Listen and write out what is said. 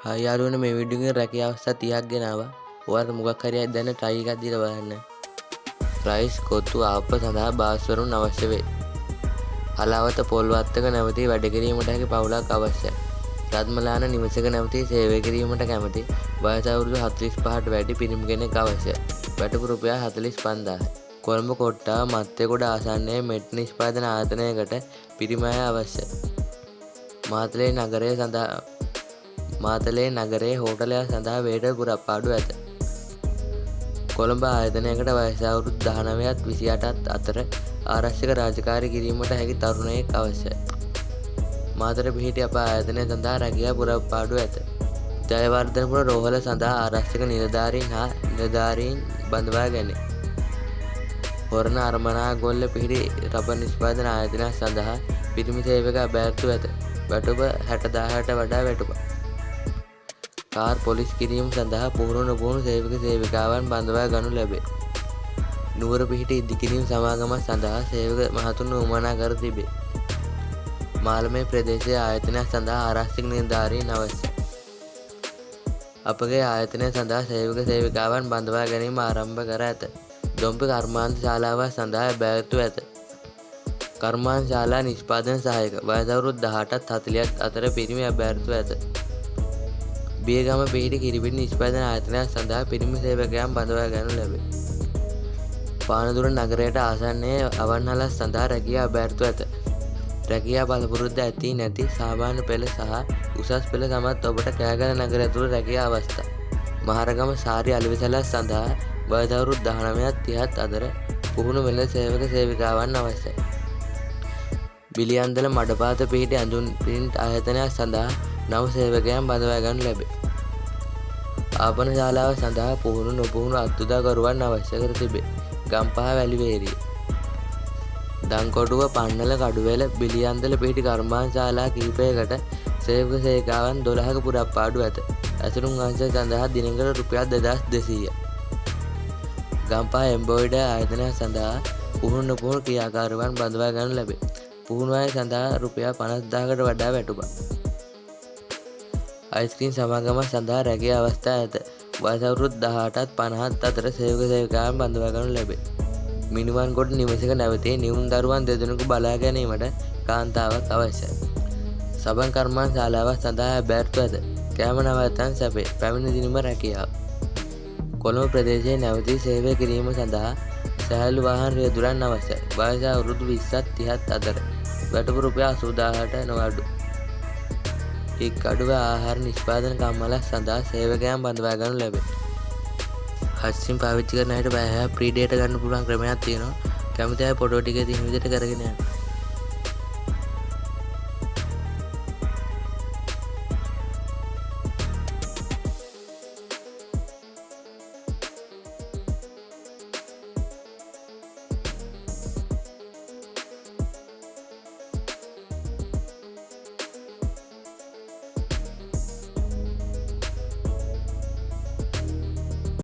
Hi යාළුවනේ මේ video එකේ රැකියා අවස්ථා 30ක් ගෙනාවා. ඔයාලට මොකක් හරි දැන් try එකක් දීලා බලන්න. ප්‍රයිස් කොත්තු ආප්ප සඳහා බාස්වරුන් අවශ්‍ය වේ. හලාවත පොල් වත්තක නැවතී වැඩ කිරීමට හැකි පවුලක් අවශ්‍යයි. රත්මලාන නිවසක නැවතී සේවය කිරීමට කැමති වයස අවුරුදු 45ට වැඩි පිරිමි කෙනෙක් අවශ්‍යයි. වැටුප රුපියල් 45000යි. කොළඹ කොට්ටාව මත්තේගොඩ ආසන්නයේ මෙට් නිෂ්පාදන ආයතනයකට පිරිමි අය අවශ්‍යයි. මාතලේ නගරයේ හෝටලයක් සඳහා වේටර් පුරප්පාඩු ඇත. කොළඹ ආයතනයකට වයස අවුරුදු 19ත් 28ත් අතර ආරක්ෂක රාජකාරී කිරීමට හැකි තරුණයෙක් අවශ්‍යයි. මාතර පිහිටි අප ආයතනය සඳහා රැකියා පුරප්පාඩු ඇත. ජයවර්ධනපුර රෝහල සඳහා ආරක්ෂක නිලධාරීන් බඳවා ගැනේ. හොරණ අරමනාගොල්ල පිහිටි රබර් නිෂ්පාදන ආයතනයක් සඳහා පිරිමි සේවක අභ්‍යර්ථිව ඇත. වැටුප 60000ට වඩා වැටුපක්. කාර් පොලිස් කිරීම සඳහා පුහුණු නොපුහුණු සේවක සේවිකාවන් බඳවා ගනු ලැබේ. නුවර පිහිටි ඉදිකිරීම් සමාගමක් සඳහා සේවක මහතුන් උවමනා කර තිබේ. මාළමේ ප්‍රදේශයේ ආයතනයක් සඳහා ආරක්ෂක නිලධාරීන් අවශ්‍යයි. අපගේ ආයතනය සඳහා සේවක සේවිකාවන් බඳවා ගැනීම ආරම්භ කර ඇත. දොම්පි කර්මාන්ත ශාලාවක් සඳහා අභ්‍යර්ථිව ඇත. කර්මාන්ත ශාලා නිෂ්පාදන සහායක වයස අවුරුදු 18ත් 40ත් අතර පිරිමි අභ්‍යර්ථිව ඇත. බියගම පිහිටි කිරිපිටි නිෂ්පාදන ආයතනයක් සඳහා පිරිමි සේවකයන් බඳවා ගනු ලැබේ. පානදුර නගරයට ආසන්නයේ අවන්හලක් සඳහා රැකියා අභ්‍යර්ථිව ඇත. රැකියා පළපුරුද්ද ඇති නැති සාමාන්‍ය පෙළ සහ උසස් පෙළ සමත් ඔබට කෑගල නගරය තුළ රැකියා අවස්ථා. මහරගම සාරි අලෙවිසලක් සඳහා වයස අවුරුදු 19ත් 30ත් අතර පුහුණු වෙළඳ සේවක සේවිකාවන් අවශ්‍යයි. බිලියන්දල මඩපාත පිහිටි ඇඳුම් ප්‍රින්ට් ආයතනයක් සඳහා නව සේවකයන් බඳවා ගනු ලැබේ. ආපන ශාලාව සඳහා පුහුණු නොපුහුණු අත්උදාකරුවන් අවශ්‍ය කර තිබේ. ගම්පහ වැලිවේරිය දංකොටුව පන්නල කඩුවෙල බිලියන්දල පිහිටි කර්මාන්ත ශාලා කිහිපයකට සේවක සේවිකාවන් 12ක පුරප්පාඩු ඇත. ඇසුරුම් අංශය සඳහා දිනකට රුපියල් 2200යි. ගම්පහ එම්බෝයිඩර් ආයතනයක් සඳහා පුහුණු නොපුහුණු ක්‍රියාකාරවන් බඳවා ගනු ලැබේ. පුහුණු අය සඳහා රුපියල් 50000කට වඩා වැටුපක්. අයිස්ක්‍රීම් සමාගමක් සඳහා රැකියා අවස්ථා ඇත. වයස අවුරුදු 18ත් 50ත් අතර සේවක සේවිකාවන් බඳවා ගනු ලැබේ. මිනුවන්ගොඩ නිවසක නැවතී නිවුන් දරුවන් දෙදෙනෙකු බලා ගැනීමට කාන්තාවක් අවශ්‍යයි. සබන් කර්මාන්ත ශාලාවක් සඳහා අභ්‍යර්ථිව ඇත. කෑම නවත්තන් සැපේ. පැමිණි දිනම රැකියාව. කොළඹ ප්‍රදේශයේ නැවතී සේවය කිරීම සඳහා සැහැල්ලු වාහන රියදුරන් අවශ්‍යයි. වයස අවුරුදු 20ත් 30ත් අතර. වැටුප රුපියල් 80000ට නොඅඩු. අඩුව ආහාර නිෂ්පාදන කම්මලක් සඳහා සේවකයන් බඳවා ගනු ලැබේ. හත්සිම් පාවිච්චි කරන අයට බය ප්‍රීඩේට ගන්න පුළුවන් ක්‍රමයක් තියෙනවා. කැමති අය ෆොටෝ ටිකේ තියෙන විදිහට කරගෙන යන්න.